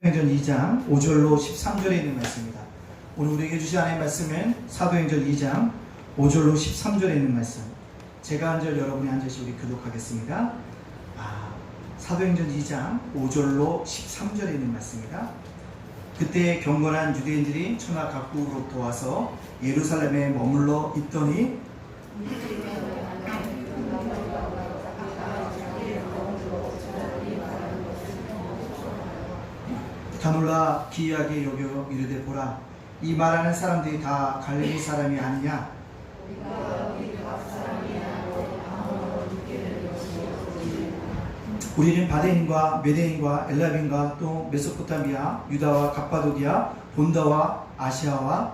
사도행전 2장 5절로 13절에 있는 말씀입니다. 오늘 우리에게 주신 하나님의 말씀은 사도행전 2장 5절로 13절에 있는 말씀. 제가 한 절, 여러분이 한 절씩 우리 교독하겠습니다. 사도행전 2장 5절로 13절에 있는 말씀입니다. 그때 경건한 유대인들이 천하 각국으로부터 와서 예루살렘에 머물러 있더니 다 놀라 기이하게 여겨 이르되 보라, 이 말하는 사람들이 다 갈릴리 사람이 아니냐? 우리는 바데인과 메데인과 엘라빈과 또 메소포타미아, 유다와 갑바도기아, 본다와 아시아와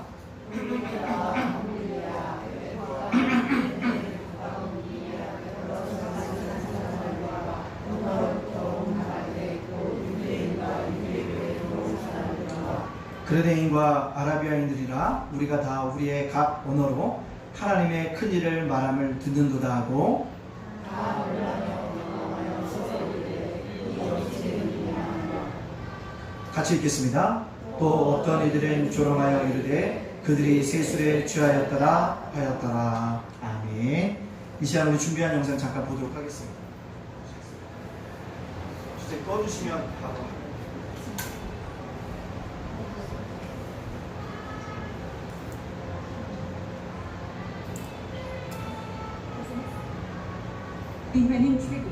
그레데인과 아라비아인들이라. 우리가 다 우리의 각 언어로 하나님의 큰 일을 말함을 듣는도다 하고, 같이 읽겠습니다. 또 어떤 이들은 조롱하여 이르되 그들이 세술에 취하였더라 하였더라. 아멘. 이 시간 우리 준비한 영상 잠깐 보도록 하겠습니다. 주제 꺼주시면 바로. 의회는 최근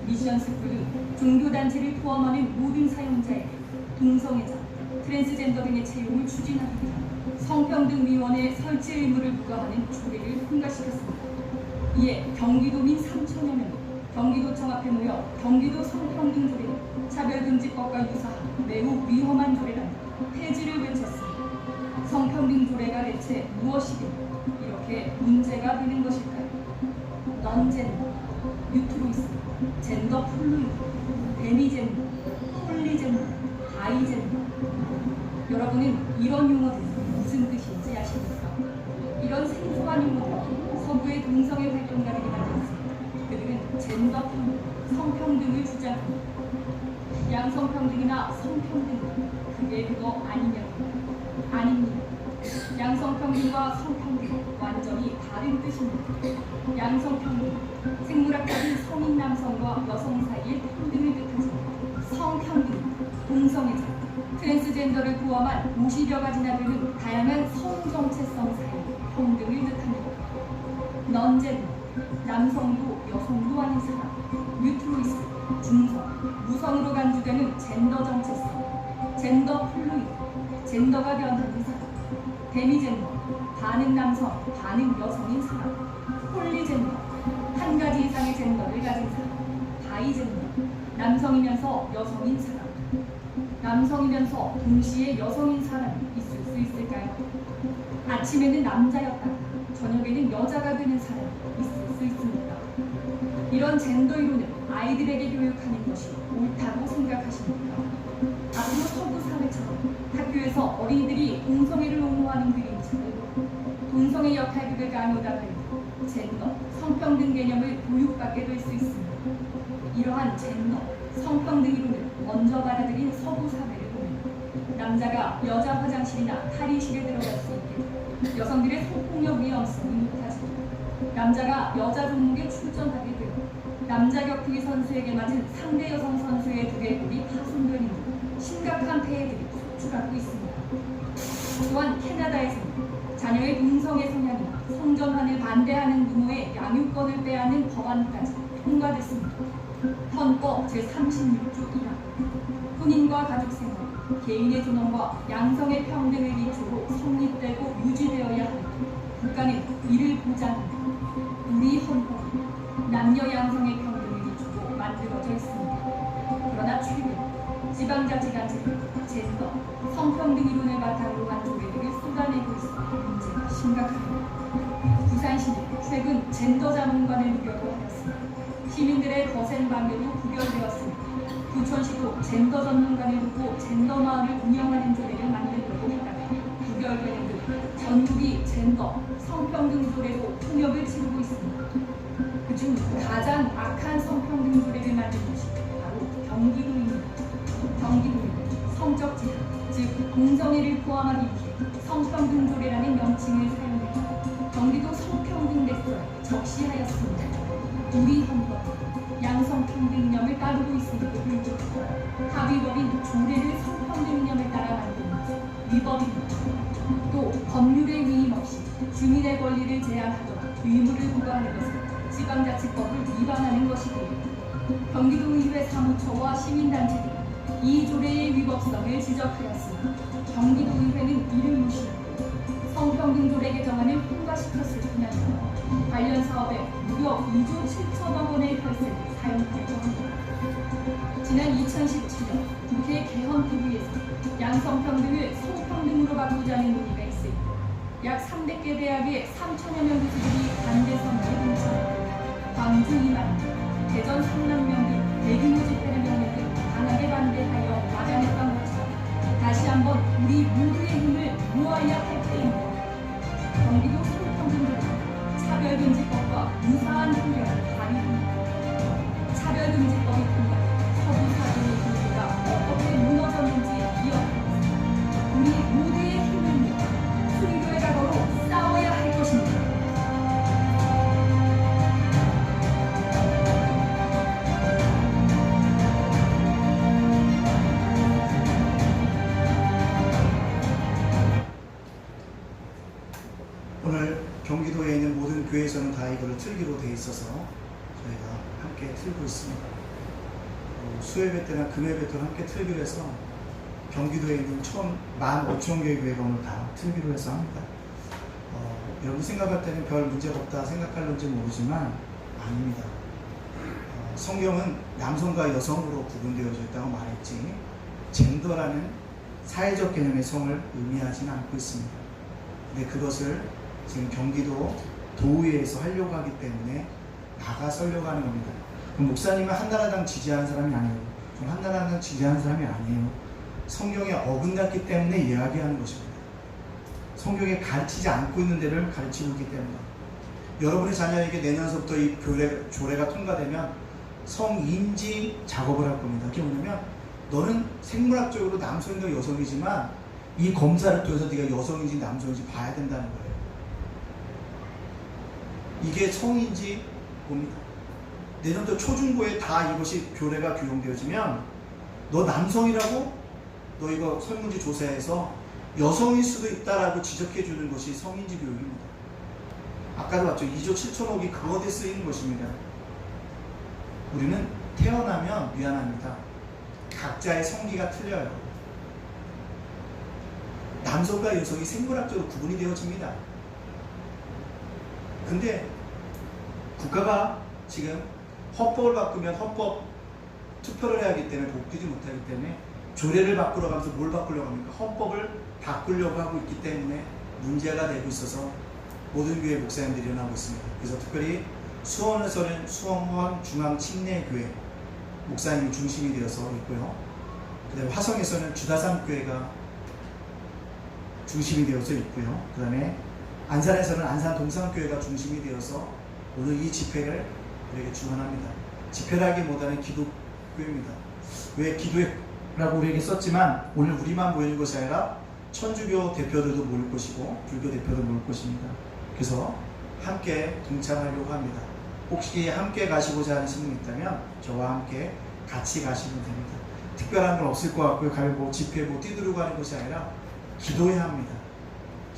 미션 스쿨 등 종교단체를 포함하는 모든 사용자에게 동성애자, 트랜스젠더 등의 채용을 추진하기 위한 성평등위원회 설치 의무를 부과하는 조례를 통과시켰습니다. 이에 경기도민 3천여 명이 경기도청 앞에 모여 경기도 성평등조례는 차별금지법과 유사한 매우 위험한 조례라며 폐지를 외쳤습니다. 성평등조례가 대체 무엇이든 이렇게 문제가 되는 것일까요? 넌젠더, 유트로이스, 젠더 플루이드, 데미젠더, 폴리젠더, 바이젠더. 여러분은 이런 용어들이 무슨 뜻인지 아십니까? 이런 생소한 용어들이 서구의 동성애 활동가들이 만들었습니다. 그들은 젠더 평등, 성평등을 주장합니다. 양성평등이나 성평등, 그게 그거 아니냐고요? 아닙니다. 양성평등과 성평등은 완전히 다른 뜻입니다. 양성평등, 생물학적인 성인 남성과 여성 사이의 평등을 뜻하지만, 성평등, 동성애자, 트랜스젠더를 포함한 50여 가지나 되는 다양한 성정체성 사이의 평등을 뜻합니다. 넌젠더, 남성도 여성도 아닌 사람, 유트로이스, 중성, 무성으로 간주되는 젠더 정체성, 젠더 플루이드, 젠더가 변하는 사람, 데미젠더, 반응 남성, 반응 여성인 사람, 폴리젠더, 한 가지 이상의 젠더를 가진 사람, 바이젠더, 남성이면서 여성인 사람, 남성이면서 동시에 여성인 사람이 있을 수 있을까요? 아침에는 남자였다가 저녁에는 여자가 되는 사람이 있을 수 있습니다. 이런 젠더 이론을 아이들에게 교육하는 것이 옳다고 생각하십니까? 앞으로 서구 사회처럼 학교에서 어린이들이 동성애를 옹호하는 그림자를 동성애 역할극을 강요하다 보니 젠더, 성평등 개념을 교육받게 될 수 있습니다. 이러한 젠더, 성평등 이론을 먼저 받아들인 서구 사회를 보면 남자가 여자 화장실이나 탈의실에 들어갈 수 있게, 여성들의 성폭력 위험성이 높아지고, 남자가 여자 종목에 출전하게 되고, 남자 격투기 선수에게 맞은 상대 여성 선수의 두개골이 파손되는 등 심각한 폐해들이 속출하고 있습니다. 또한 캐나다에서는 자녀의 동성애 성향이나 성전환을 반대하는 부모의 양육권을 빼앗는 법안까지 통과됐습니다. 헌법 제36조 1항, 혼인과 가족생활, 개인의 존엄과 양성의 평등을 기초로 성립되고 유지되어야 하며 국가는 이를 보장합니다. 우리 헌법은 남녀 양성의 평등을 기초로 만들어져 있습니다. 그러나 최근 지방자치단체는 젠더, 성평등 이론을 바탕으로 한 조례들을 쏟아내고 있어 문제가 심각합니다. 부산시는 최근 젠더 자문관을 무결로 하였습니다. 시민들의 거센 반대로 부결되었습니다. 부천시도 젠더 전문관을 두고 젠더 마을을 운영하는 조례를 만들려고 했다가 부결되는 등 전국이 젠더, 성평등 조례로 통역을 치르고 있습니다. 그중 가장 악한 성평등 조례를 만든 곳이 바로 경기도입니다. 경기도는 성적 지향, 즉 동성애를 포함하기 위해 성평등조례라는 명칭을 사용해 경기도 성평등대법에 적시하였습니다. 우리 헌법은 양성평등념을 따르고 있음에도 불구하고 합의법인 조례를 성평등념을 따라 만든 위법입니다. 또 법률의 위임 없이 주민의 권리를 제한하거나 의무를 부과하는 것은 지방자치법을 위반하는 것이고, 경기도의회 사무처와 시민단체들이 이 조례의 위법성을 지적하였으나 경기도의회는 이를 무시하고 성평등조례 개정안을 통과시켰을 뿐아니라 관련 사업에 무려 2조 7천억 원의 혈세를 사용하려고 합니다. 지난 2017년 국회 개헌특위에서 양성평등을 성평등으로 바꾸자는 논의가 있을 때 약 300개 대학의 3천여 명 교수들이 반대 선거에 동참하고 광주 2만 명, 대전 3만 명 등 대규모 집회를 열고 강하게 반대하여 마련했던 것처럼 다시 한번 우리 모두의 힘을 모아야 할 때입니다. 경기도 성평등조례는 차별금지법과 유사한 효력을 발휘합니다. 차별금지법이 통과해 서부 사회의 분위기가 어떻게 무너졌는지 기억하면서 우리 모두의 힘을 모아 순교의 각오로 싸워야 할 것입니다. 오늘 경기도에 있는 모든 교회에서는 다 이거를 틀기로 돼 있어서 저희가 함께 틀고 있습니다. 수요예배 때나 금요예배 때는 함께 틀기로 해서 경기도에 있는 15,000개의 교회가 오늘 다 틀기로 해서 합니다. 여러분 생각할 때는 별 문제가 없다 생각할는지 모르지만 아닙니다. 성경은 남성과 여성으로 구분되어져 있다고 말했지 젠더라는 사회적 개념의 성을 의미하지는 않고 있습니다. 근데 그것을 지금 경기도 도의회에서 하려고 하기 때문에 나가서려고 하는 겁니다. 그럼 목사님은 한나라당 지지하는 사람이 아니에요. 좀 한나라당 지지하는 사람이 아니에요. 성경에 어긋났기 때문에 이야기하는 것입니다. 성경에 가르치지 않고 있는 데를 가르치고 있기 때문에 여러분의 자녀에게 내년서부터 이 조례가 통과되면 성인지 작업을 할 겁니다. 그게 뭐냐면 너는 생물학적으로 남성이나 여성이지만 이 검사를 통해서 네가 여성인지 남성인지 봐야 된다는 거예요. 이게 성인지 봅니다. 내년도 초중고에 다 이것이 교례가 규용되어지면 너 남성이라고 너 이거 설문지 조사해서 여성일 수도 있다라고 지적해 주는 것이 성인지 교육입니다. 아까도 봤죠. 2조 7천억이 그것에 쓰이는 것입니다. 우리는 태어나면 미안합니다. 각자의 성기가 틀려요. 남성과 여성이 생물학적으로 구분이 되어집니다. 근데 국가가 지금 헌법을 바꾸면 헌법 투표를 해야 하기 때문에 복귀지 못하기 때문에 조례를 바꾸러 가면서 뭘 바꾸려고 합니까? 헌법을 바꾸려고 하고 있기 때문에 문제가 되고 있어서 모든 교회 목사님들이 일어나고 있습니다. 그래서 특별히 수원에서는 수원원 중앙침례교회 목사님이 중심이 되어서 있고요. 그 다음에 화성에서는 주다산교회가 중심이 되어서 있고요. 그 다음에 안산에서는 안산동산교회가 중심이 되어서 오늘 이 집회를 우리에게 주관합니다. 집회라기보다는 기도교회입니다. 왜 기도회라고 우리에게 썼지만 오늘 우리만 모이는 것이 아니라 천주교 대표들도 모일 것이고 불교 대표도 모일 것입니다. 그래서 함께 동참하려고 합니다. 혹시 함께 가시고자 하는 분이 있다면 저와 함께 같이 가시면 됩니다. 특별한 건 없을 것 같고요. 가면 집회 뛰두르고 하는 것이 아니라 기도해야 합니다.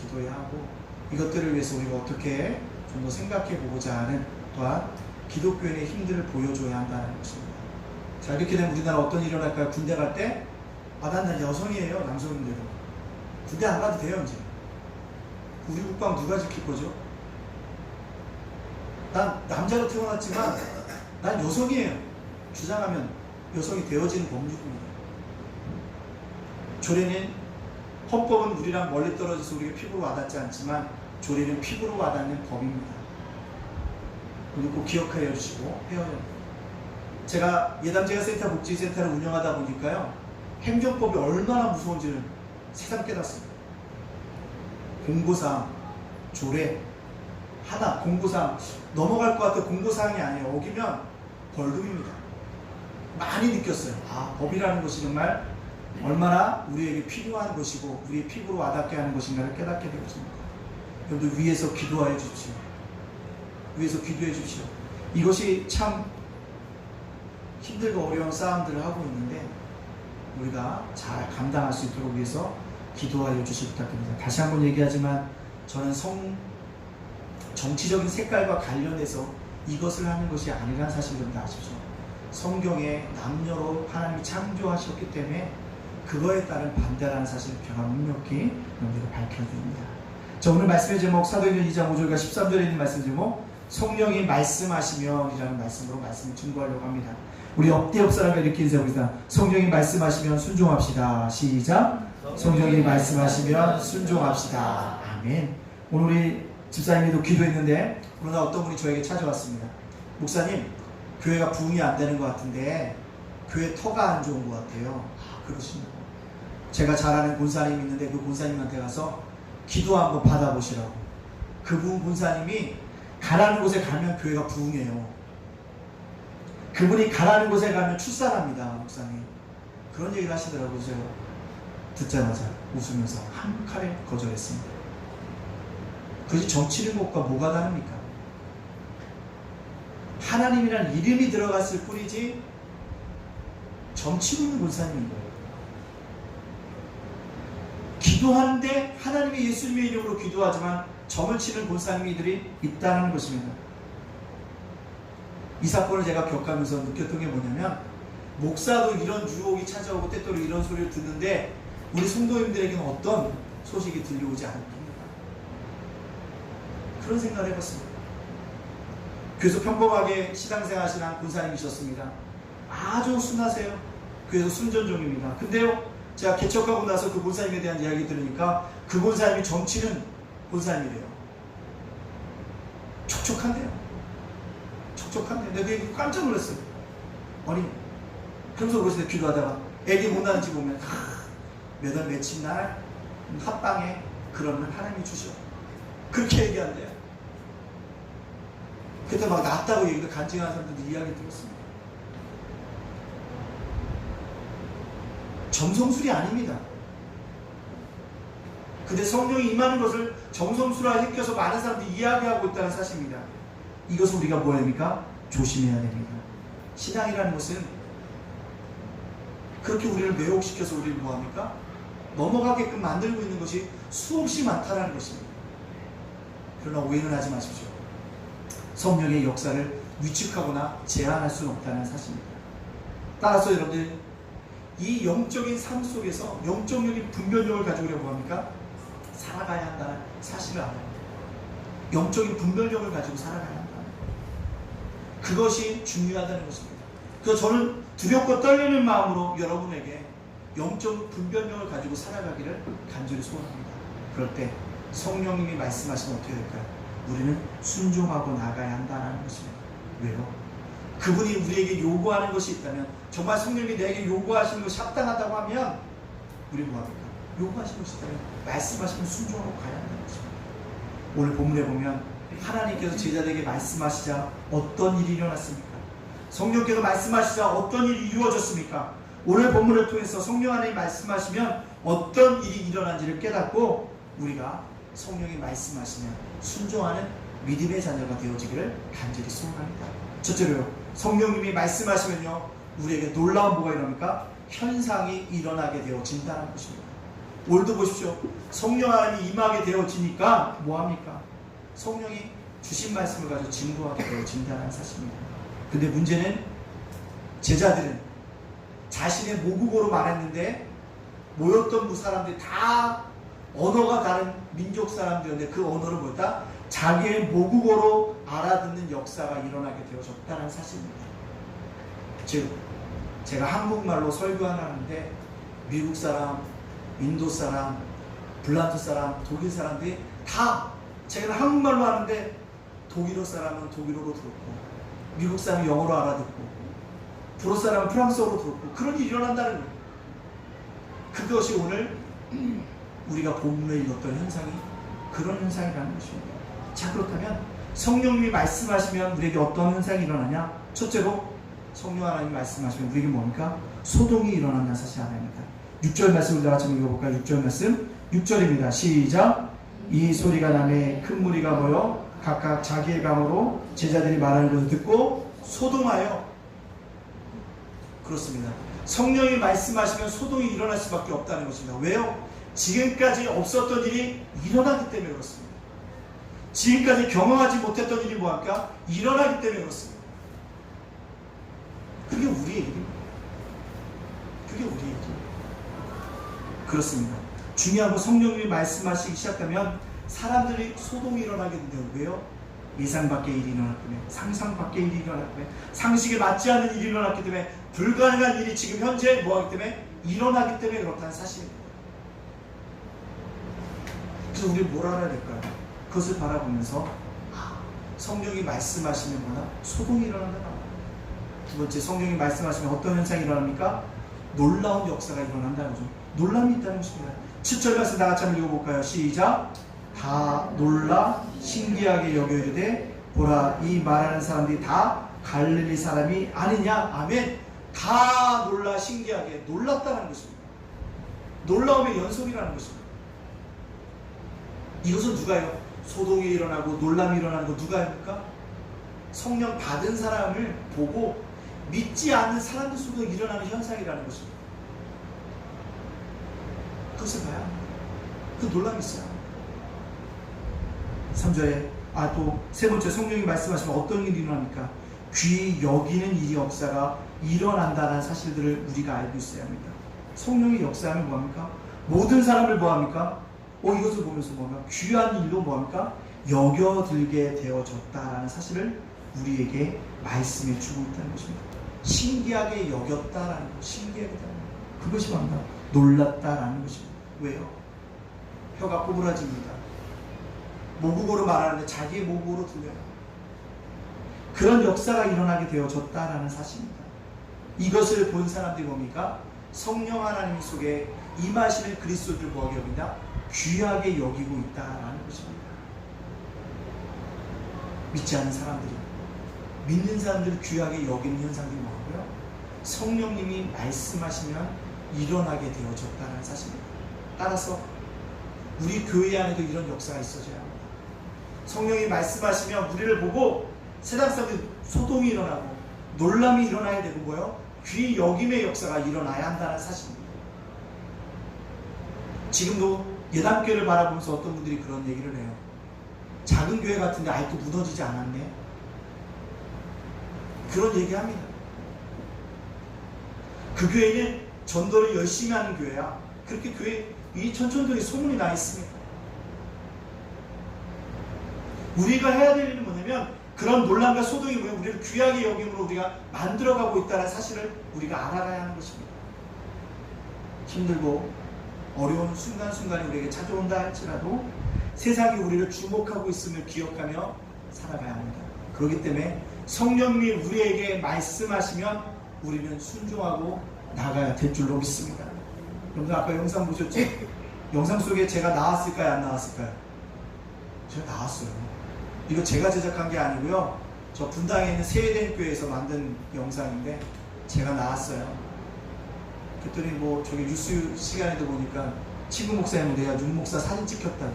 기도해야 하고 이것들을 위해서 우리가 어떻게 좀 더 생각해 보고자 하는 또한 기독교인의 힘들을 보여줘야 한다는 것입니다. 자, 이렇게 되면 우리나라 어떤 일이 일어날까요? 군대 갈 때 난 여성이에요. 남성인데도 군대 안 가도 돼요. 이제 우리 국방 누가 지킬 거죠? 난 남자로 태어났지만 난 여성이에요. 주장하면 여성이 되어지는 법률입니다. 조례는 헌법은 우리랑 멀리 떨어져서 우리가 피부로 와닿지 않지만 조례는 피부로 와닿는 법입니다. 오늘 꼭 기억하여 주시고 해야 합니다. 제가 예담제야센터 복지센터를 운영하다 보니까요. 행정법이 얼마나 무서운지를 새삼 깨닫습니다. 공고사항, 조례 하나, 공고사항 넘어갈 것 같아 공고사항이 아니에요. 어기면 벌금입니다. 많이 느꼈어요. 법이라는 것이 정말 얼마나 우리에게 필요한 것이고 우리의 피부로 와닿게 하는 것인가를 깨닫게 되어집니다. 여러분들 위에서 기도하여 주십시오. 위에서 기도해 주십시오. 이것이 참 힘들고 어려운 싸움들을 하고 있는데 우리가 잘 감당할 수 있도록 위해서 기도하여 주시기 부탁드립니다. 다시 한번 얘기하지만 저는 정치적인 색깔과 관련해서 이것을 하는 것이 아니라는 사실을 좀 아십시오. 성경에 남녀로 하나님이 창조하셨기 때문에 그거에 따른 반대라는 사실을 명확히 여러분들에게 밝혀드립니다. 자, 오늘 말씀의 제목 사도행전 2장 5절과 13절에 있는 말씀 제목 성령이 말씀하시면 이라는 말씀으로 말씀을 증거하려고 합니다. 우리 옆 사람과 이렇게 인사합니다. 성령이 말씀하시면 순종합시다. 시작. 성령이 말씀하시면 순종합시다. 아멘. 오늘 우리 집사님이도 기도했는데 어느 날 어떤 분이 저에게 찾아왔습니다. 목사님, 교회가 부흥이 안 되는 것 같은데 교회 터가 안 좋은 것 같아요. 그러십니다. 제가 잘 아는 권사님이 있는데 그 권사님한테 가서 기도 한번 받아보시라고. 그분 권사님이 가라는 곳에 가면 교회가 부흥해요. 그분이 가라는 곳에 가면 출산합니다. 목사님 그런 얘기를 하시더라고요. 제가 듣자마자 웃으면서 한 칼에 거절했습니다. 그것이 정치는 것과 뭐가 다릅니까? 하나님이라는 이름이 들어갔을 뿐이지 점치고 있는 권사님인 거예요. 기도하는데 하나님의 예수님의 이름으로 기도하지만 점을 치는 권사님들이 있다는 것입니다. 이 사건을 제가 겪으면서 느꼈던 게 뭐냐면 목사도 이런 유혹이 찾아오고 때때로 이런 소리를 듣는데 우리 성도님들에게는 어떤 소식이 들려오지 않습니다. 그런 생각을 해봤습니다. 그래서 평범하게 신앙생활 하시는 권사님이셨습니다. 아주 순하세요. 그래서 순전종입니다. 근데요, 제가 개척하고 나서 그 권사님에 대한 이야기 들으니까 그 권사님이 점치는 권사님이래요. 촉촉한데요. 촉촉한데 내가 깜짝 놀랐어요. 아니, 평소 그러시는데 기도하다가 애기 못 낳은 집 보면 몇 월 며칠 날 합방에 그러면 하나님이 주셔. 그렇게 얘기한대요. 그때 막 낫다고 얘기도 간증하는 사람들도 이야기 들었습니다. 점성술이 아닙니다. 근데 성령이 임하는 것을 점성술화 시켜서 많은 사람들이 이야기하고 있다는 사실입니다. 이것을 우리가 뭐 해야 됩니까? 조심해야 됩니다. 신앙이라는 것은 그렇게 우리를 매혹시켜서 우리를 뭐합니까? 넘어가게끔 만들고 있는 것이 수없이 많다는 것입니다. 그러나 오해는 하지 마십시오. 성령의 역사를 위축하거나 제한할 수는 없다는 사실입니다. 따라서 여러분들 이 영적인 삶 속에서 영적인 분별력을 가지고 우리가 뭐합니까? 살아가야 한다는 사실을 알아야 합니다. 영적인 분별력을 가지고 살아가야 한다. 그것이 중요하다는 것입니다. 그래서 저는 두렵고 떨리는 마음으로 여러분에게 영적 분별력을 가지고 살아가기를 간절히 소원합니다. 그럴 때 성령님이 말씀하시면 어떻게 될까요? 우리는 순종하고 나가야 한다는 것입니다. 왜요? 그분이 우리에게 요구하는 것이 있다면, 정말 성령님이 내게 요구하시는 것이 합당하다고 하면 우리 뭐합니까? 요구하시는 것이 있다면 말씀하시면 순종하고 가야 한다는 것입니다. 오늘 본문에 보면 하나님께서 제자들에게 말씀하시자 어떤 일이 일어났습니까? 성령께서 말씀하시자 어떤 일이 이루어졌습니까? 오늘 본문을 통해서 성령 하나님이 말씀하시면 어떤 일이 일어난지를 깨닫고 우리가 성령이 말씀하시면 순종하는 믿음의 자녀가 되어지기를 간절히 소원합니다. 첫째로요, 성령님이 말씀하시면요, 우리에게 놀라운 뭐가 일어납니까? 현상이 일어나게 되어진다는 것입니다. 오늘도 보십시오. 성령 하나님이 임하게 되어지니까 뭐합니까? 성령이 주신 말씀을 가지고 증거하게 되어진다는 사실입니다. 근데 문제는 제자들은 자신의 모국어로 말했는데 모였던 그 사람들이 다 언어가 다른 민족 사람들이었는데 그 언어를 뭐였다? 자기의 모국어로 알아듣는 역사가 일어나게 되어졌다는 사실입니다. 즉, 제가 한국말로 설교하는데 미국 사람, 인도 사람, 불란트 사람, 독일 사람들이 다 제가 한국말로 하는데 독일어 사람은 독일어로 들었고 미국 사람은 영어로 알아듣고 불어 사람은 프랑스어로 들었고 그런 일이 일어난다는 거예요. 그것이 오늘 우리가 본문에 읽었던 현상이 그런 현상이라는 것입니다. 자, 그렇다면 성령님이 말씀하시면 우리에게 어떤 현상이 일어나냐? 첫째로 성령 하나님이 말씀하시면 우리에게 뭡니까? 소동이 일어난다는 사실 하나입니다. 6절 말씀을 다 같이 읽어볼까요? 6절 말씀 6절입니다. 시작. 이 소리가 나매 큰 무리가 모여 각각 자기의 강으로 제자들이 말하는 것을 듣고 소동하여. 그렇습니다. 성령이 말씀하시면 소동이 일어날 수밖에 없다는 것입니다. 왜요? 지금까지 없었던 일이 일어나기 때문에 그렇습니다. 지금까지 경험하지 못했던 일이 뭐할까? 일어나기 때문에 그렇습니다. 그게 우리의 일입니다. 그게 우리의 일입니다. 그렇습니다. 중요한 건 성령님이 말씀하시기 시작하면 사람들이 소동이 일어나게 된대요. 왜요? 예상 밖의 일이 일어났기 때문에, 상상 밖의 일이 일어났기 때문에, 상식에 맞지 않는 일이 일어났기 때문에, 불가능한 일이 지금 현재 뭐하기 때문에 일어나기 때문에 그렇다는 사실입니다. 그래서 우리 뭘 알아야 될까요? 그것을 바라보면서 성령이 말씀하시는 거나 소동이 일어난다. 두 번째, 성령이 말씀하시면 어떤 현상이 일어납니까? 놀라운 역사가 일어난다는 거죠. 놀람이 있다는 것입니다. 7절 말씀 다 같이 한번 읽어볼까요? 시작. 다 놀라 신기하게 여겨 이르되 보라 이 말하는 사람들이 다 갈릴리 사람이 아니냐. 아멘. 다 놀라 신기하게 놀랐다는 것입니다. 놀라움의 연속이라는 것입니다. 이것은 누가요? 소동이 일어나고 놀람이 일어나는 거 누가 합니까? 성령 받은 사람을 보고 믿지 않는 사람들 속에서 일어나는 현상이라는 것입니다. 그것을 봐야 합니다. 그 놀람이 있어요. 3절에 또 세 번째, 성령이 말씀하시면 어떤 일이 일어납니까? 귀 여기는 이 역사가 일어난다는 사실들을 우리가 알고 있어야 합니다. 성령이 역사하면 뭐합니까? 모든 사람을 뭐합니까? 이것을 보면서 뭐합니까? 귀한 일로 뭐합니까? 여겨들게 되어졌다라는 사실을 우리에게 말씀해 주고 있다는 것입니다. 신기하게 여겼다라는 것, 신기하게 여겼다는 것. 그것이 뭐합니까? 놀랐다라는 것입니다. 왜요? 혀가 꼬부라집니다. 모국어로 말하는데 자기의 모국어로 들려요. 그런 역사가 일어나게 되어졌다라는 사실입니다. 이것을 본 사람들이 뭡니까? 성령 하나님 속에 임하시는 그리스도를 뭐하게 여긴다? 귀하게 여기고 있다라는 것입니다. 믿지 않는 사람들이, 믿는 사람들을 귀하게 여기는 현상들이 뭐고요? 성령님이 말씀하시면 일어나게 되어졌다는 사실입니다. 따라서 우리 교회 안에도 이런 역사가 있어져야 합니다. 성령이 말씀하시면 우리를 보고 세상 사람들이 소동이 일어나고 놀람이 일어나야 되고 뭐요? 귀 여김의 역사가 일어나야 한다는 사실입니다. 지금도 예담교회를 바라보면서 어떤 분들이 그런 얘기를 해요. 작은 교회 같은데 아직도 무너지지 않았네. 그런 얘기합니다. 그 교회는 전도를 열심히 하는 교회야. 그렇게 교회 이 천천동에 소문이 나 있습니다. 우리가 해야 될 일은 뭐냐면 그런 논란과 소동이 뭐예요? 우리를 귀하게 여김으로 우리가 만들어가고 있다는 사실을 우리가 알아가야 하는 것입니다. 힘들고 어려운 순간순간이 우리에게 찾아온다 할지라도 세상이 우리를 주목하고 있음을 기억하며 살아가야 합니다. 그렇기 때문에 성령님이 우리에게 말씀하시면 우리는 순종하고 나가야 될 줄로 믿습니다. 여러분들 아까 영상 보셨죠? 영상 속에 제가 나왔을까요? 안 나왔을까요? 제가 나왔어요. 이거 제가 제작한 게 아니고요. 저 분당에 있는 세대교회에서 만든 영상인데 제가 나왔어요. 그랬더니 뭐 저기 뉴스 시간에도 보니까 친구 목사님 내가 윤 목사 사진 찍혔다고,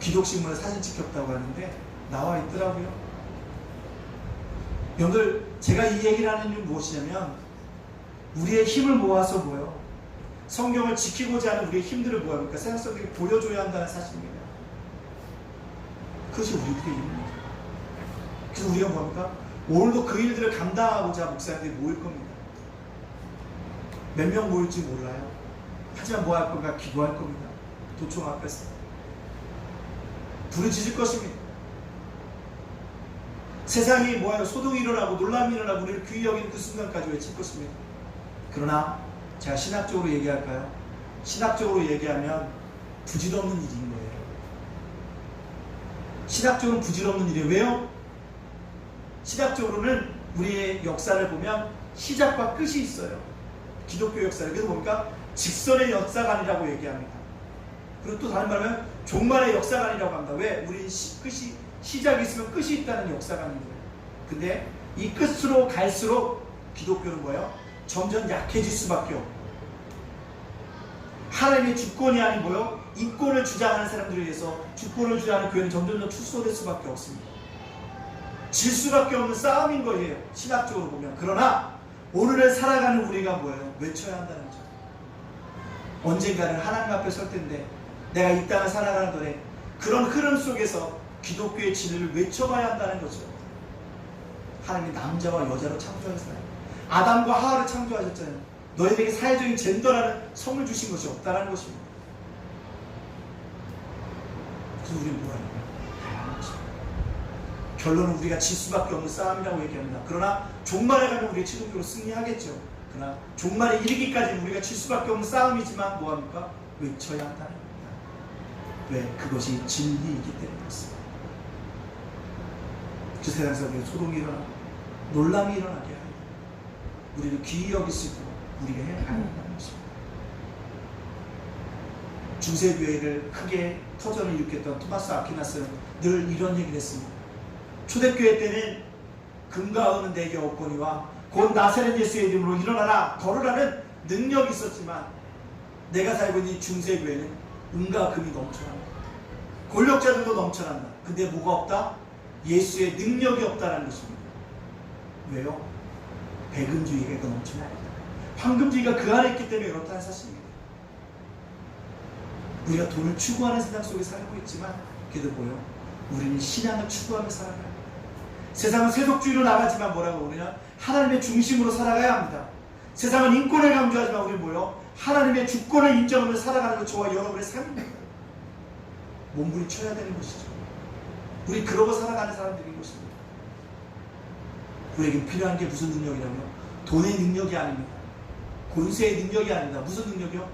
기독신문에 사진 찍혔다고 하는데 나와 있더라고요. 여러분들 제가 이 얘기를 하는 이유는 무엇이냐면 우리의 힘을 모아서 뭐요? 성경을 지키고자 하는 우리의 힘들을 뭐합니까? 세상 속에 보여줘야 한다는 사실입니다. 그것이 우리들의 일입니다. 그래서 우리가 뭐합니까? 오늘도 그 일들을 감당하고자 목사님들이 모일 겁니다. 몇 명 모일지 몰라요. 하지만 뭐 할 건가? 기도할 겁니다. 도청 앞에서 부르짖을 것입니다. 세상이 뭐예요? 소동이 일어나고 놀람이 일어나고 우리를 귀히 여기는 그 순간까지 외칠 것입니다. 그러나 제가 신학적으로 얘기할까요? 신학적으로 얘기하면 부질없는 일인 거예요. 신학적으로는 부질없는 일이에요. 왜요? 신학적으로는 우리의 역사를 보면 시작과 끝이 있어요. 기독교 역사를. 그래서 뭡니까? 직선의 역사관이라고 얘기합니다. 그리고 또 다른 말하면 종말의 역사관이라고 합니다. 왜? 우리 끝이, 시작이 있으면 끝이 있다는 역사관입니다. 근데 이 끝으로 갈수록 기독교는 뭐예요? 점점 약해질 수밖에 없고 하나님의 주권이 아닌 뭐요? 인권을 주장하는 사람들에 의해서 주권을 주장하는 교회는 점점 축소될 수밖에 없습니다. 질 수밖에 없는 싸움인 거예요. 신학적으로 보면. 그러나 오늘을 살아가는 우리가 뭐예요? 외쳐야 한다는 거죠. 언젠가는 하나님 앞에 설 텐데 내가 이 땅을 살아가는 동안에 그런 흐름 속에서 기독교의 진리를 외쳐봐야 한다는 거죠. 하나님이 남자와 여자로 창조하셨어요. 아담과 하와를 창조하셨잖아요. 너희에게 사회적인 젠더라는 성을 주신 것이 없다는 것입니다. 그래서 우리는 뭐하는 거예요? 다양한 것입니다. 결론은 우리가 질 수밖에 없는 싸움이라고 얘기합니다. 그러나 종말에 가면 우리가 최종적으로 승리하겠죠. 그러나 종말에 이르기까지는 우리가 질 수밖에 없는 싸움이지만 뭐합니까? 외쳐야 한다는 겁니다. 왜? 그것이 진리이기 때문이었습니다. 그 세상에서 우리가 소동이 일어나고 놀람이 일어나게 하여 우리를 귀히 여기시고 우리가 해야 한다는 것입니다. 중세교회를 크게 터전을 일으켰던 토마스 아퀴나스는 늘 이런 얘기를 했습니다. 초대교회 때는 금과 은은 내게 없거니와 곧 나사렛 예수의 이름으로 일어나라 걸으라는 능력이 있었지만 내가 살고 있는 중세교회는 은과 금이 넘쳐난다. 권력자들도 넘쳐난다. 근데 뭐가 없다? 예수의 능력이 없다는 것입니다. 왜요? 백은주의가 넘쳐납니다. 황금주의가 그 안에 있기 때문에 그렇다는 사실입니다. 우리가 돈을 추구하는 세상 속에 살고 있지만 그래도 뭐요? 우리는 신앙을 추구하며 살아가야 합니다. 세상은 세속주의로 나가지만 뭐라고 우리는 하나님의 중심으로 살아가야 합니다. 세상은 인권을 강조하지만 우리는 뭐요? 하나님의 주권을 인정하며 살아가는 것 저와 여러분의 삶입니다. 몸부림쳐야 되는 것이죠. 우리 그러고 살아가는 사람들인 것입니다. 우리에게 필요한 게 무슨 능력이냐면 돈의 능력이 아닙니다. 권세의 능력이 아닙니다. 무슨 능력이요?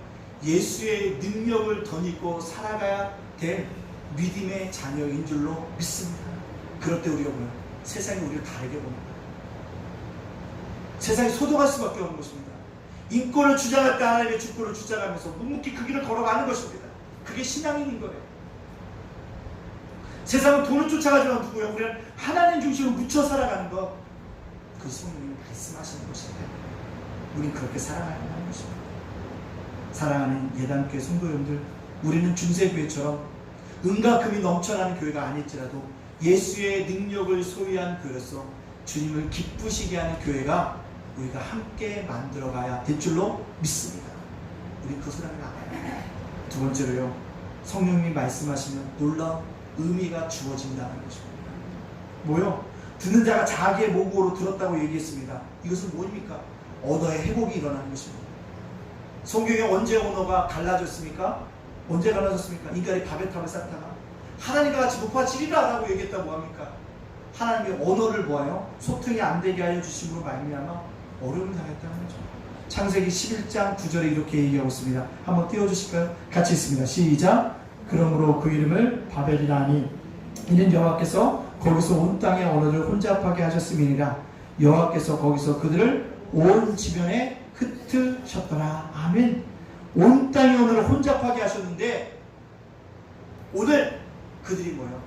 예수의 능력을 덧입고 살아가야 될 믿음의 자녀인 줄로 믿습니다. 그럴 때 우리가 뭐예요? 세상이 우리를 다르게 봅니다. 세상이 소동할 수밖에 없는 것입니다. 인권을 주장할 때 하나님의 주권을 주장하면서 묵묵히 그 길을 걸어가는 것입니다. 그게 신앙인 거예요. 세상은 돈을 쫓아가지만 누구예요? 우리는 하나님 중심으로 묻혀 살아가는 것. 그 성령님이 말씀하시는 것입니다. 우린 그렇게 살아가야 한다는 것입니다. 사랑하는 예단교회 성도 여러분들, 우리는 중세교회처럼 은과 금이 넘쳐나는 교회가 아닐지라도 예수의 능력을 소유한 교회로서 주님을 기쁘시게 하는 교회가 우리가 함께 만들어가야 될 줄로 믿습니다. 우리 그 사람을 나가야. 두 번째로요, 성령님이 말씀하시면 놀라운 의미가 주어진다는 것입니다. 뭐요? 듣는 자가 자기의 모국어로 들었다고 얘기했습니다. 이것은 뭐입니까? 언어의 회복이 일어나는 것입니다. 성경에 언제 언어가 갈라졌습니까? 언제 갈라졌습니까? 인간이 바벨탑을 쌓다가 하나님과 같이 높아지리라 라고 얘기했다. 뭐합니까? 하나님의 언어를 보아요 소통이 안 되게 하여 주심으로 말미암아 어려움을 당했다는 거죠. 창세기 11장 9절에 이렇게 얘기하고 있습니다. 한번 띄워주실까요? 같이 있습니다. 시작. 그러므로 그 이름을 바벨이라 하니 이는 여호와께서 거기서 온 땅의 언어를 혼잡하게 하셨음이니라. 여호와께서 거기서 그들을 온 지면에 흩으셨더라. 아멘. 온 땅의 언어를 혼잡하게 하셨는데 오늘 그들이 뭐예요?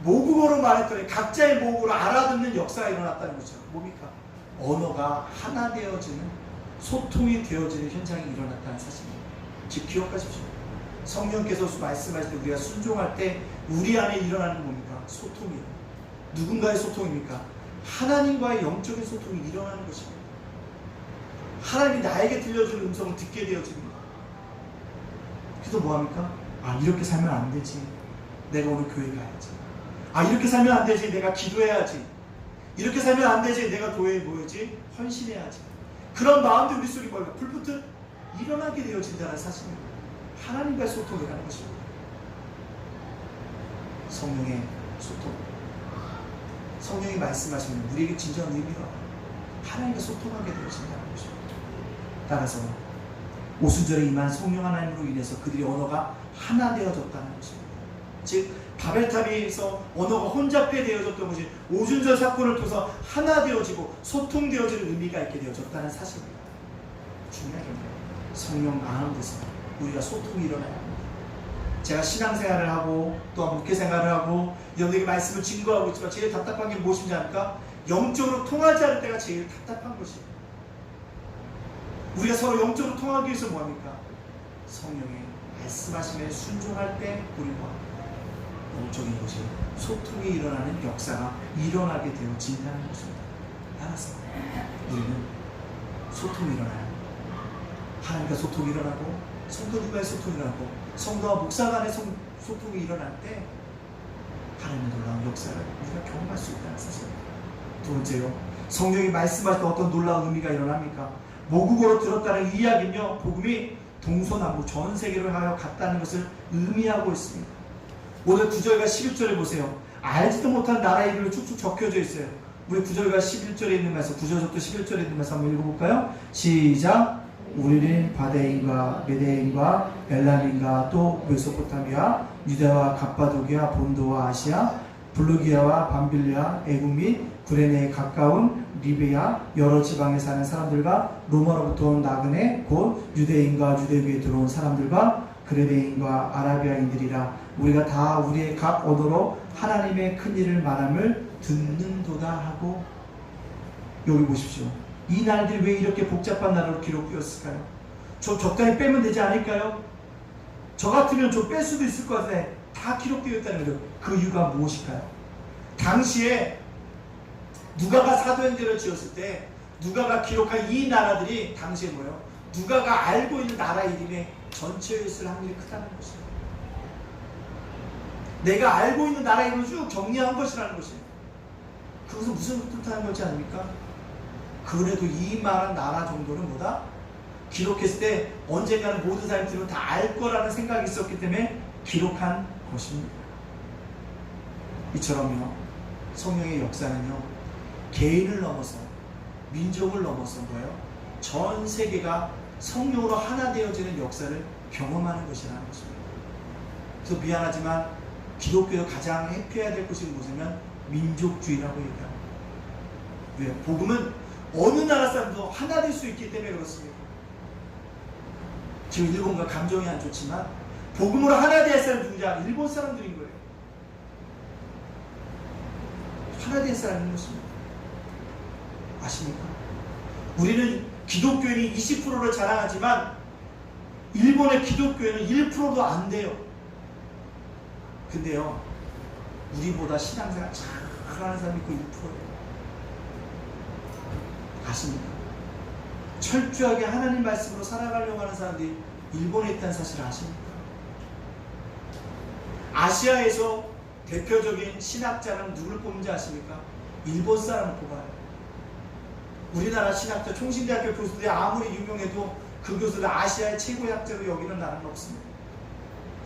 모국어로 말했더니 각자의 모국어로 알아듣는 역사가 일어났다는 거죠. 뭡니까? 언어가 하나 되어지는, 소통이 되어지는 현상이 일어났다는 사실입니다. 즉 기억하십시오. 성령께서 말씀하실 때 우리가 순종할 때 우리 안에 일어나는 뭡니까? 소통이에요. 누군가의 소통입니까? 하나님과의 영적인 소통이 일어나는 것입니다. 하나님이 나에게 들려주는 음성을 듣게 되어집니다. 그래서 뭐합니까? 아, 이렇게 살면 안 되지. 내가 오늘 교회 가야지. 아, 이렇게 살면 안 되지. 내가 기도해야지. 이렇게 살면 안 되지. 내가 교회에 모여지. 헌신해야지. 그런 마음들이 우리 속에 뭐예요? 불붙듯 일어나게 되어진다는 사실입니다. 하나님과의 소통이라는 것입니다. 성령의 소통. 성령이 말씀하시면 우리에게 진정한 의미가 하나님과 소통하게 되어진다는 것입니다. 따라서 오순절에 임한 성령 하나님으로 인해서 그들의 언어가 하나 되어졌다는 것입니다. 즉 바벨탑에서 언어가 혼잡게 되어졌던 것이 오순절 사건을 통해서 하나 되어지고 소통되어지는 의미가 있게 되어졌다는 사실입니다. 중요한 게 성령 가운데서 우리가 소통이 일어나야 합니다. 제가 신앙생활을 하고 또한 목회생활을 하고 여러분에게 말씀을 증거하고 있지만 제일 답답한 게 무엇인지 압니까? 영적으로 통하지 않을 때가 제일 답답한 것이에요. 우리가 서로 영적으로 통하기 위해서 뭐합니까? 성령의 말씀하심에 순종할 때 우리와 영적인 것이 소통이 일어나는 역사가 일어나게 되어진다는 것입니다. 따라서 우리는 소통이 일어나요. 하나님과 소통이 일어나고 성도들과의 소통이 일어나고 성도와 목사 간의 소통이 일어날 때 하나님의 놀라운 역사를 우리가 경험할 수 있다는 사실입니다. 두 번째로 성령이 말씀할 때 어떤 놀라운 의미가 일어납니까? 모국어로 들었다는 이 이야기는요, 복음이 동서남북 전 세계를 하여 갔다는 것을 의미하고 있습니다. 오늘 9절과 11절에 보세요. 알지도 못한 나라 이름이 쭉쭉 적혀져 있어요. 우리 9절과 11절에 있는 말씀, 9절부터 11절에 있는 말씀 한번 읽어볼까요? 시작! 우리는 바데인과 메데인과 엘람인과 또 메소포타미아, 유다와 갑바도기아, 본도와 아시아, 블루기아와 밤빌리아, 애국 및 구레네에 가까운 리비아 여러 지방에 사는 사람들과 로마로부터 온 나그네 곧 유대인과 유대교에 들어온 사람들과 그레네인과 아라비아인들이라 우리가 다 우리의 각 언어로 하나님의 큰 일을 말함을 듣는도다 하고. 여기 보십시오. 이 날들이 왜 이렇게 복잡한 날로 기록되었을까요? 좀 적당히 빼면 되지 않을까요? 저 같으면 좀 뺄 수도 있을 것 같은데 다 기록되어 있다는 거죠. 그 이유가 무엇일까요? 당시에 누가가 사도행전을 지었을 때 누가가 기록한 이 나라들이 당시에 뭐예요? 누가가 알고 있는 나라 이름의 전체였을 확률이 크다는 것이에요. 내가 알고 있는 나라 이름을 쭉 정리한 것이라는 것이에요. 그것은 무슨 뜻하는 거지 않습니까? 그래도 이 많은 나라 정도는 뭐다? 기록했을 때 언젠가는 모든 사람들은 다 알 거라는 생각이 있었기 때문에 기록한 것입니다. 이처럼요, 성령의 역사는요, 개인을 넘어서 민족을 넘어서 뭐예요? 전 세계가 성령으로 하나 되어지는 역사를 경험하는 것이라는 것입니다. 그래서 미안하지만 기독교에서 가장 회피해야 될 것이 무엇이냐면 민족주의라고 얘기합니다. 왜? 복음은 어느 나라 사람도 하나 될 수 있기 때문에 그렇습니다. 지금 일본과 감정이 안 좋지만 복음으로 하나 될 사람이 누구냐? 일본 사람들인 거예요. 하나 된 사람인 것입니다. 아십니까? 우리는 기독교인이 20%를 자랑하지만 일본의 기독교인은 1%도 안 돼요. 근데요, 우리보다 신앙생활 잘하는 사람이 그 1%예요. 아십니까? 철저하게 하나님 말씀으로 살아가려고 하는 사람들이 일본에 있다는 사실을 아십니까? 아시아에서 대표적인 신학자는 누굴 뽑는지 아십니까? 일본 사람을 뽑아요. 우리나라 신학자 총신대학교 교수들이 아무리 유명해도 그 교수들 아시아의 최고의 학자로 여기는 나라는 없습니다.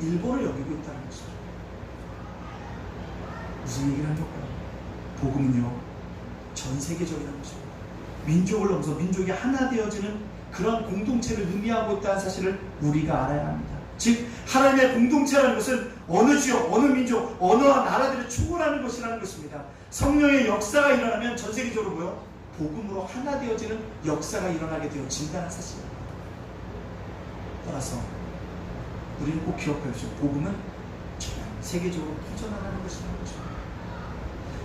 일본을 여기고 있다는 것이죠. 무슨 얘기를 하는 걸까요? 복음은요, 전 세계적인 것입니다. 민족을 넘어서 민족이 하나 되어지는 그런 공동체를 의미하고 있다는 사실을 우리가 알아야 합니다. 즉 하나님의 공동체라는 것은 어느 지역, 어느 민족, 어느 나라들을 초월하는 것이라는 것입니다. 성령의 역사가 일어나면 전 세계적으로 뭐요? 복음으로 하나 되어지는 역사가 일어나게 되어진다는 사실입니다. 따라서 우리는 꼭 기억하십시오. 복음은 전 세계적으로 퍼져나가는 것이라는 것입니다.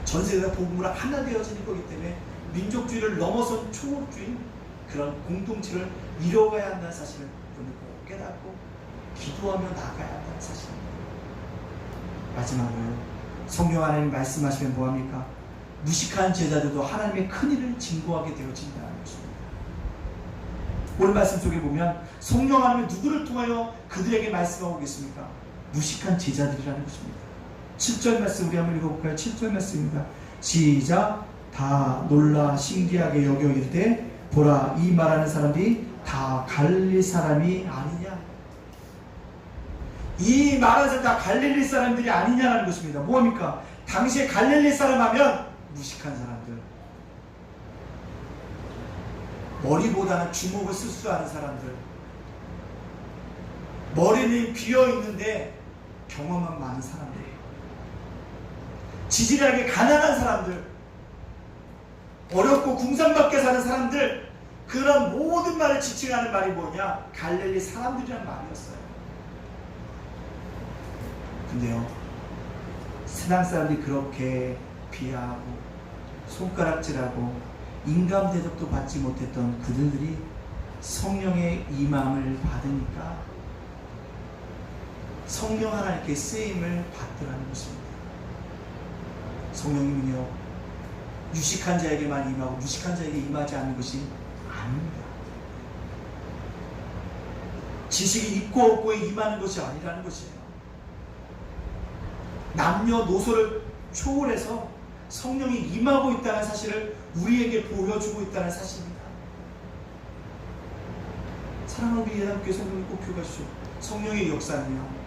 전 세계가 복음으로 하나 되어지는 거기 때문에 민족주의를 넘어선 초월주의, 그런 공동체를 이뤄가야 한다는 사실을 우리는 꼭 깨닫고 기도하며 나아가야 한다는 사실입니다. 마지막으로 성령 하나님 말씀하시면 뭐합니까? 무식한 제자들도 하나님의 큰 일을 증거하게 되어진다는 것입니다. 오늘 말씀 속에 보면 성령 하나님은 누구를 통하여 그들에게 말씀하고 계십니까? 무식한 제자들이라는 것입니다. 7절 말씀 우리 한번 읽어볼까요? 7절 말씀입니다. 시작! 다 놀라 신기하게 여겨 이르되 보라, 이 말하는 사람들이 다 갈릴리 사람이 아니냐? 이 말하는 사람이 다 갈릴리 사람들이 아니냐는 것입니다. 뭐합니까? 당시에 갈릴리 사람 하면 무식한 사람들, 머리보다는 주먹을 쓸 줄 아는 사람들, 머리는 비어있는데 경험만 많은 사람들, 지질하게 가난한 사람들, 어렵고 궁상밖에 사는 사람들, 그런 모든 말을 지칭하는 말이 뭐냐? 갈릴리 사람들이란 말이었어요. 근데요, 세상 사람들이 그렇게 비하하고 손가락질하고 인간 대접도 받지 못했던 그들이 성령의 임함을 받으니까 성령 하나님께 쓰임을 받으라는 것입니다. 성령님은요, 유식한 자에게만 임하고 무식한 자에게 임하지 않는 것이 아닙니다. 지식이 있고 없고에 임하는 것이 아니라는 것이에요. 남녀노소를 초월해서 성령이 임하고 있다는 사실을 우리에게 보여주고 있다는 사실입니다. 사랑하는 우리 예단교회 성도님 꼭 기억하십시오. 성령의 역사는요,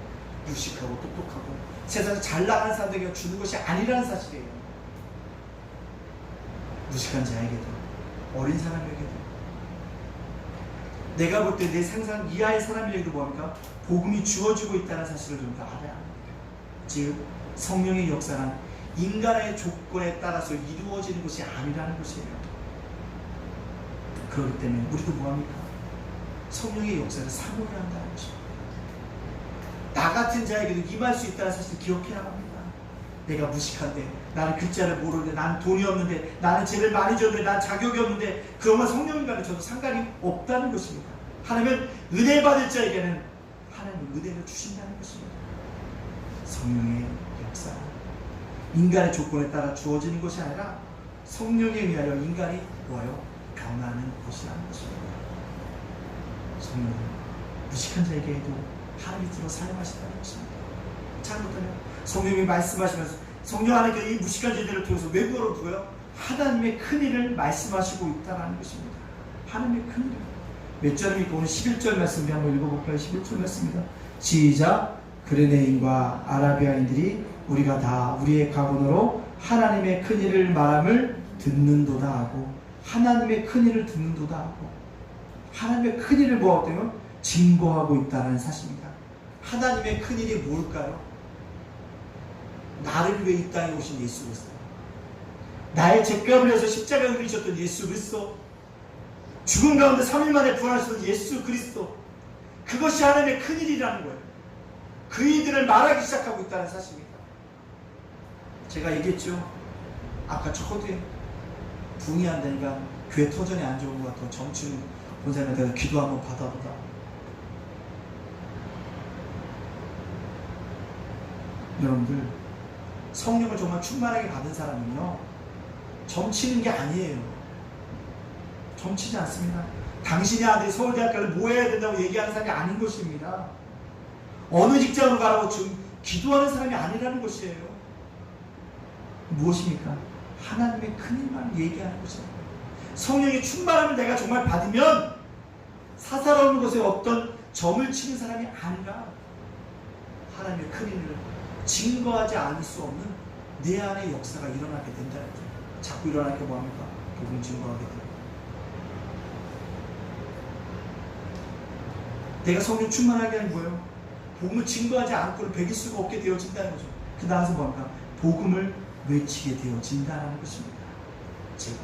유식하고 똑똑하고 세상에 잘 나가는 사람들에게 주는 것이 아니라는 사실이에요. 무식한 자에게도 어린 사람에게도 내가 볼 때 내 상상 이하의 사람에게도 뭐합니까? 복음이 주어지고 있다는 사실을 좀 더 알아야 합니다. 즉 성령의 역사는 인간의 조건에 따라서 이루어지는 것이 아니라는 것이에요. 그렇기 때문에 우리도 뭐합니까? 성령의 역사를 사모해야 한다는 것입니다. 나 같은 자에게도 임할 수 있다는 사실을 기억해야 합니다. 내가 무식한데, 나는 글자를 모르는데, 나는 돈이 없는데, 나는 죄를 많이 졌는데, 나는 자격이 없는데, 그러면 성령님과는 저도 상관이 없다는 것입니다. 하나님은 은혜 받을 자에게는 하나님은 은혜를 주신다는 것입니다. 성령의 역사, 인간의 조건에 따라 주어지는 것이 아니라 성령에 의하여 인간이 뭐예요? 변하는 것이라는 것입니다. 성령은 무식한 자에게도 하나님이 들어 사용하신다는 것입니다. 잘못하면 성령이 말씀하시면서 성령 하나님께 이 무식한 자들을 통해서 외국어로 두고요, 하나님의 큰일을 말씀하시고 있다는 것입니다. 하나님의 큰일을. 몇 절입니까? 오늘 11절 말씀 한번 읽어볼까요? 11절 말씀입니다. 시작. 그레네인과 아라비아인들이 우리가 다 우리의 가문으로 하나님의 큰일을 말함을 듣는도다 하고, 하나님의 큰일을 듣는도다 하고, 하나님의 큰일을 뭐하고요? 증거하고 있다는 사실입니다. 하나님의 큰일이 뭘까요? 나를 위해 이 땅에 오신 예수 그리스도, 나의 죄값을 위해서 십자가에 흘리셨던 예수 그리스도, 죽음 가운데 3일 만에 부활하셨던 예수 그리스도, 그것이 하나님의 큰일이라는 거예요. 그 일들을 말하기 시작하고 있다는 사실입니다. 제가 얘기했죠. 아까 초대에 붕이 안 되니까 교회 터전에 안 좋은 것 같아. 정치는 본사님한테 내가 기도 한번 받아보다. 여러분들, 성령을 정말 충만하게 받은 사람은요, 점치는 게 아니에요. 점치지 않습니다. 당신의 아들이 서울대학교를 뭐 해야 된다고 얘기하는 사람이 아닌 것입니다. 어느 직장으로 가라고 지금 기도하는 사람이 아니라는 것이에요. 무엇입니까? 하나님의 큰일만 얘기하는 것입니다. 성령의 충만함을 내가 정말 받으면 사사로운 것에 어떤 점을 치는 사람이 아니라 하나님의 큰일을 증거하지 않을 수 없는 내 안의 역사가 일어나게 된다는 거죠. 자꾸 일어나게 뭐합니까? 복음 증거하게 돼요. 내가 성령 충만하게 하는 거예요. 복음을 증거하지 않고는 배길 수가 없게 되어진다는 거죠. 그 다음에서 뭐합니까? 복음을 외치게 되어진다는 것입니다. 즉,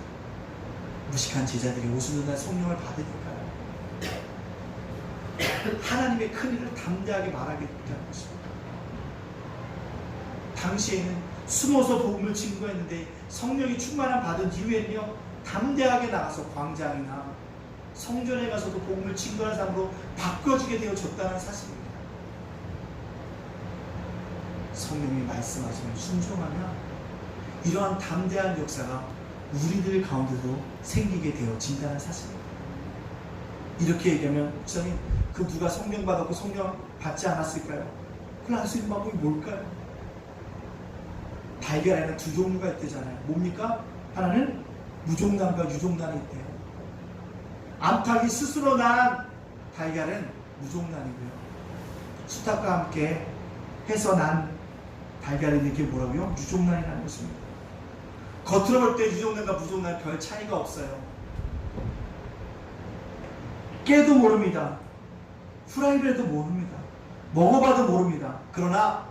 무식한 제자들이 오순절 날 성령을 받으니까요, 하나님의 큰일을 담대하게 말하게 됐다는 것입니다. 당시에는 숨어서 복음을 증거했는데 성령이 충만함 받은 이후에는요, 담대하게 나가서 광장이나 성전에 가서도 복음을 증거하는 사람으로 바꿔지게 되어졌다는 사실입니다. 성령이 말씀하시면 순종하면 이러한 담대한 역사가 우리들 가운데도 생기게 되어진다는 사실입니다. 이렇게 얘기하면, 목사님, 그 누가 성령 받았고 성령 받지 않았을까요? 그걸 알 수 있는 방법이 뭘까요? 달걀에는 두 종류가 있대잖아요. 뭡니까? 하나는 무종란과 유종란이 있대요. 암탉이 스스로 난 달걀은 무종란이고요, 수탉과 함께 해서 난 달걀이 이렇게 뭐라고요? 유종란이라는 것입니다. 겉으로 볼 때 유종란과 무종란 별 차이가 없어요. 깨도 모릅니다. 후라이를 해도 모릅니다. 먹어봐도 모릅니다. 그러나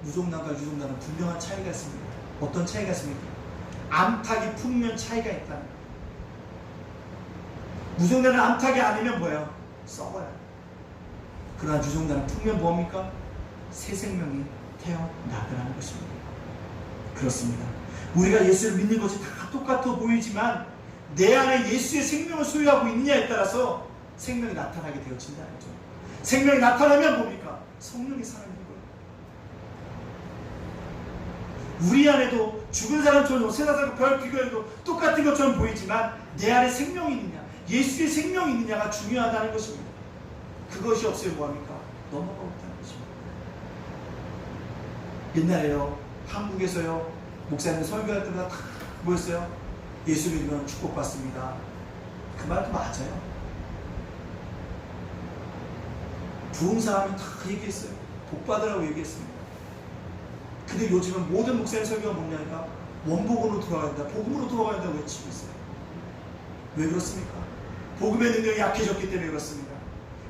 무종란과 유종란은 분명한 차이가 있습니다. 어떤 차이가 있습니까? 암탉이 품으면 차이가 있다는 거예요. 무종란은 암탉이 아니면 뭐예요? 썩어요. 그러나 유종란은 품으면 뭡니까? 새 생명이 태어나더라는 것입니다. 그렇습니다. 우리가 예수를 믿는 것이 다 똑같아 보이지만 내 안에 예수의 생명을 소유하고 있느냐에 따라서 생명이 나타나게 되어진다는 거죠. 생명이 나타나면 뭡니까? 성령이 살아있는 거예요. 우리 안에도 죽은 사람처럼 세상 사람 별 비교해도 똑같은 것처럼 보이지만 내 안에 생명이 있느냐, 예수의 생명이 있느냐가 중요하다는 것입니다. 그것이 없으면 뭐합니까? 넘어가 못하는 것입니다. 옛날에요, 한국에서요, 목사님 설교할 때마다 다 뭐였어요? 예수 믿으면 축복받습니다. 그 말도 맞아요. 부흥사하면 다 얘기했어요. 복받으라고 얘기했습니다. 근데 요즘은 모든 목사님 설교가 뭐냐니까 원복으로 돌아가야 된다, 복음으로 돌아가야 된다고 외치고 있어요. 왜 그렇습니까? 복음의 능력이 약해졌기 때문에 그렇습니다.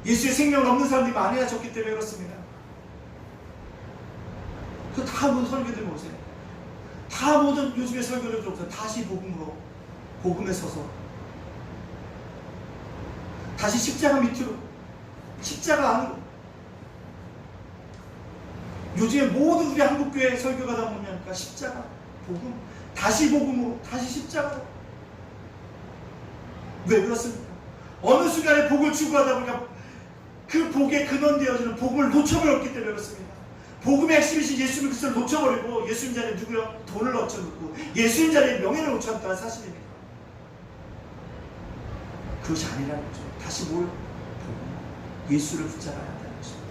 예수의 생명을 없는 사람들이 많아졌기 때문에 그렇습니다. 그 다 모든 설교들 보세요. 다 모든 요즘의 설교를 들어보세요. 다시 복음으로, 복음에 서서 다시 십자가 밑으로, 십자가 안으로. 요즘에 모든 우리 한국교회 설교가 다 뭐냐니까 십자가, 복음, 다시 복음으로, 다시 십자가로. 왜 그렇습니까? 어느 순간에 복을 추구하다 보니까 그 복에 근원되어지는 복음을 놓쳐버렸기 때문에 그렇습니다. 복음의 핵심이신 예수님 그리스도를 놓쳐버리고 예수님 자리에 누구요? 돈을 넣어놓고 예수님 자리에 명예를 놓쳐놨다는 사실입니다. 그것이 아니라는 거죠. 다시 뭘? 복음, 예수를 붙잡아야 한다는 것입니다.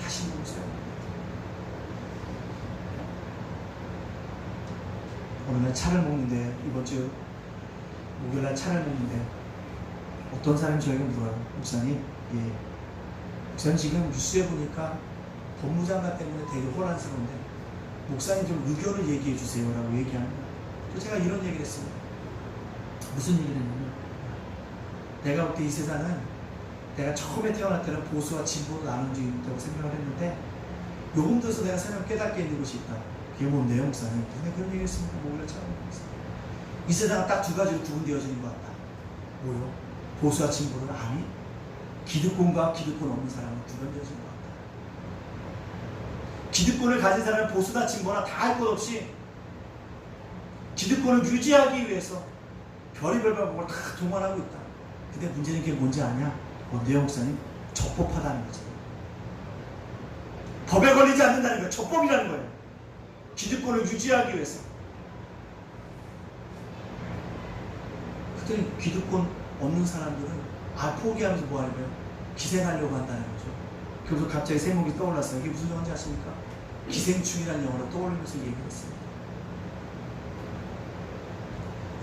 다시 보세요. 어느 날 차를 먹는데, 이번 주 목요일날 차를 먹는데 어떤 사람이 저에게 물어요. 목사님, 목사님 지금 뉴스에 보니까 법무장관 때문에 되게 혼란스러운데 목사님 좀 의견을 얘기해 주세요 라고 얘기합니다. 그래서 제가 이런 얘기를 했습니다. 무슨 얘기를 했냐면, 내가 볼 때 이 세상은 내가 처음에 태어날 때는 보수와 진보로 나눠져 있다고 생각을 했는데 요금 들어서 내가 생각 깨닫게 있는 것이 있다. 그게 뭔데요, 목사님? 근데 그런 얘기 했습니다. 목요일 처음 했습니다. 이 세상은 딱 두 가지로 구분되어지는 것 같다. 뭐요? 보수와 진보는 아니, 기득권과 기득권 없는 사람은 구분되어지는 것 같다. 기득권을 가진 사람은 보수나 진보나 다 할 것 없이 기득권을 유지하기 위해서 별의별 방법을 다 동원하고 있다. 근데 문제는 그게 뭔지 아냐? 뭔데요, 목사님? 적법하다는 거죠. 법에 걸리지 않는다는 거예요. 적법이라는 거예요. 기득권을 유지하기 위해서. 그랬더니 기득권 없는 사람들은 포기하면서 뭐 하는 거예요? 기생하려고 한다는 거죠. 그래서 갑자기 제목이 떠올랐어요. 이게 무슨 영화인지 아십니까? 기생충이라는 영화를 떠올리면서 얘기를 했습니다.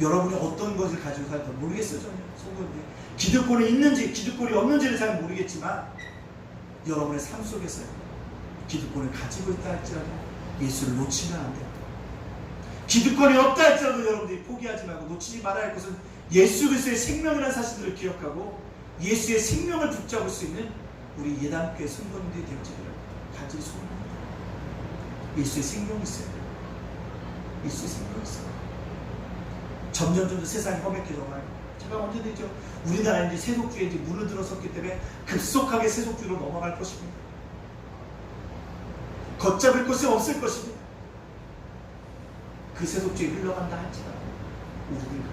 여러분이 어떤 것을 가지고 살까 모르겠어요. 저는 속으로인데 기득권이 있는지 기득권이 없는지는 잘 모르겠지만 여러분의 삶 속에서 기득권을 가지고 있다 할지라도 예수를 놓치면 안 돼요. 기득권이 없다 할지라도 여러분들이 포기하지 말고 놓치지 말아야 할 것은 예수 그리스도의 생명이라는 사실들을 기억하고 예수의 생명을 붙잡을 수 있는 우리 예단교회 성도님들이 되어지기를 간절히 소원합니다. 예수의 생명이 있어야 돼요. 예수의 생명이 있어요. 점점 세상이 험악해져가요. 제가 언제 되죠? 우리나라 이제 세속주의에 이제 문을 들어섰기 때문에 급속하게 세속주의로 넘어갈 것입니다. 걷잡을 것이 없을 것입니다. 그 세속주의 흘러간다 할지라도 우리는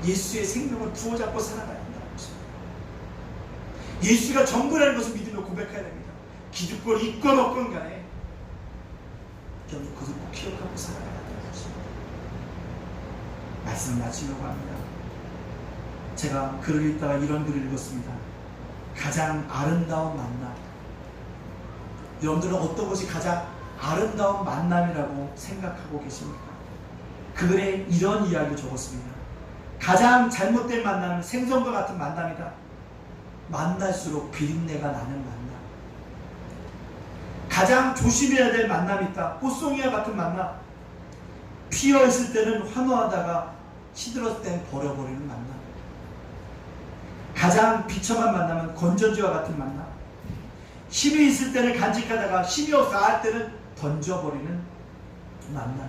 예수의 생명을 부어잡고 살아가야 한다는 것입니다. 예수가 전부라는 것을 믿으며 고백해야 됩니다. 기득권이 있건 없건 간에 여러분 그것을 꼭 기억하고 살아가야 한다는 것입니다. 말씀을 마치려고 합니다. 제가 글을 읽다가 이런 글을 읽었습니다. 가장 아름다운 만남. 여러분들은 어떤 것이 가장 아름다운 만남이라고 생각하고 계십니까? 그 글에 이런 이야기를 적었습니다. 가장 잘못된 만남은 생선과 같은 만남이다. 만날수록 비린내가 나는 만남. 가장 조심해야 될 만남이 있다. 꽃송이와 같은 만남. 피어있을 때는 환호하다가 시들었을 때는 버려버리는 만남. 가장 비참한 만남은 건전지와 같은 만남. 힘이 있을 때는 간직하다가 힘이 없어 할 때는 던져버리는 만남.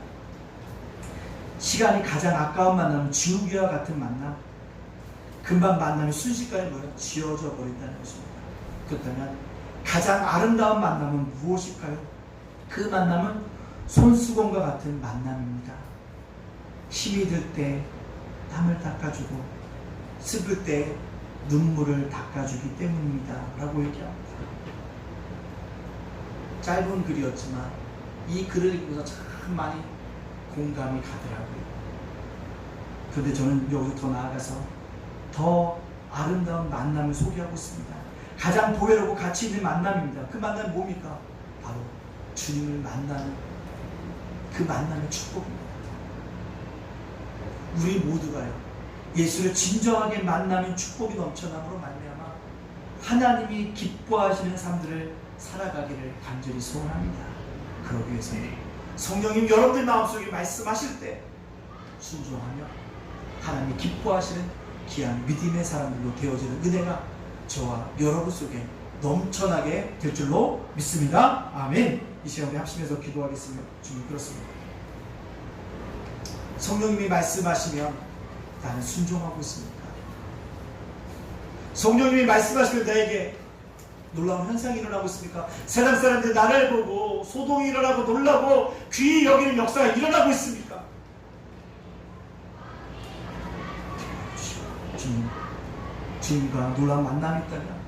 시간이 가장 아까운 만남은 지우개와 같은 만남. 금방 만남이 순식간에 지워져 버린다는 것입니다. 그렇다면 가장 아름다운 만남은 무엇일까요? 그 만남은 손수건과 같은 만남입니다. 힘이 들 때 땀을 닦아주고 슬플 때 눈물을 닦아주기 때문입니다 라고 얘기합니다. 짧은 글이었지만 이 글을 읽고서 참 많이 공감이 가더라고요. 그런데 저는 여기서 더 나아가서 더 아름다운 만남을 소개하고 있습니다. 가장 보배롭고 가치 있는 만남입니다. 그 만남이 뭡니까? 바로 주님을 만나는 그 만남의 축복입니다. 우리 모두가요, 예수를 진정하게 만나는 축복이 넘쳐남으로 말미암아 하나님이 기뻐하시는 삶들을 살아가기를 간절히 소원합니다. 그러기 위해서는 성령님 여러분들 마음속에 말씀하실 때 순종하며 하나님이 기뻐하시는 귀한 믿음의 사람들로 되어지는 은혜가 저와 여러분 속에 넘쳐나게 될 줄로 믿습니다. 아멘. 이 시간에 합심해서 기도하겠습니다. 주님, 그렇습니다. 성령님이 말씀하시면 나는 순종하고 있습니다. 성령님이 말씀하시면 나에게 놀라운 현상이 일어나고 있습니까? 세상 사람들 나를 보고 소동이 일어나고 놀라고 귀히 여기는 역사가 일어나고 있습니까? 주님과 놀라운 만남이 있다면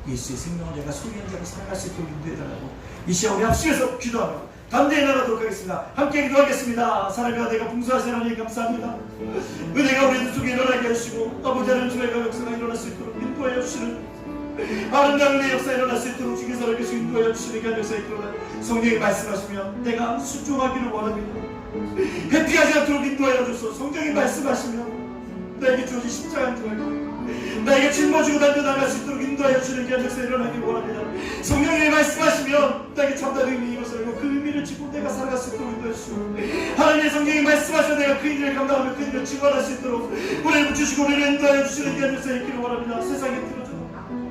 예수의 생명을 내가 소유한 자로 살아갈 수 있도록 인도해달라고 이 시간 우리 합심해서 기도하며 담대히 나가도록 하겠습니다. 함께 기도하겠습니다. 사랑과 내가 풍성하신 하나님 감사합니다. 은혜가 우리들 속에 일어나게 하시고 아버지 하나님 주의 역사가 일어날 수 있도록 인도하여 주시는 아름다운 은혜의 역사가 일어날 수 있도록 주께서 살아계시고 인도하여 주시는 그 역사에 일어나 성령이 말씀하시면 내가 순종하기를 원합니다. 회피하지 않도록 인도하여 주소서. 성령이 말씀하시면 나에게 주어진 십자가인 줄 알고 나에게 짊어지고 달려나갈 수 있도록 인도하여 주시는 귀한 역사에 일어나길 원합니다. 성령이 말씀하시면 나에게 참다운 의미 이것을 알고 그 의미를 짚고 내가 살아갈 수 있도록 인도해 주시고 하나님의 성령이 말씀하시면 내가 그 일을 감당하며 그 일을 증언할 수 있도록 우리를 붙이시고 우리를 인도하여 주시는 귀한 역사에 있기를 원합니다. 세상에 틀어져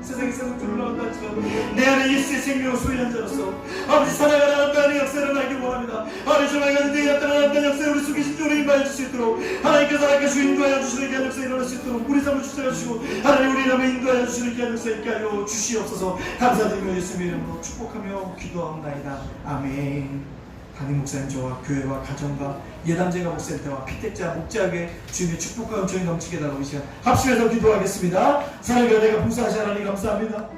세상에 세상적으로 나온다 할지라도 내 안에 예수의 생명을 소유한 자로서 아버지 사랑하는 하나님의 역사를 나길 원합니다. 하나님 정말 내 나타나는 역사에 우리 속에 신조를 임하여 주실 수 있도록 하나님께서 하나님께서 인도하여 주시는 귀한 역사에 일어날 수 있도록 우리 삶을 주장해 주시고 하나님 우리 이름에 인도하여 주시는 귀한 역사에 있게 하여 주시옵소서. 감사드리며 예수님의 이름으로 축복하며 기도하옵나이다. 아멘. 담임 목사님 저와 교회와 가정과 예담제가 목센터와 피택자 목자에게 주님의 축복과 은총이 넘치게 달라고 이 시간 합심해서 기도하겠습니다. 사랑과 내가 봉사하시 하나님 감사합니다.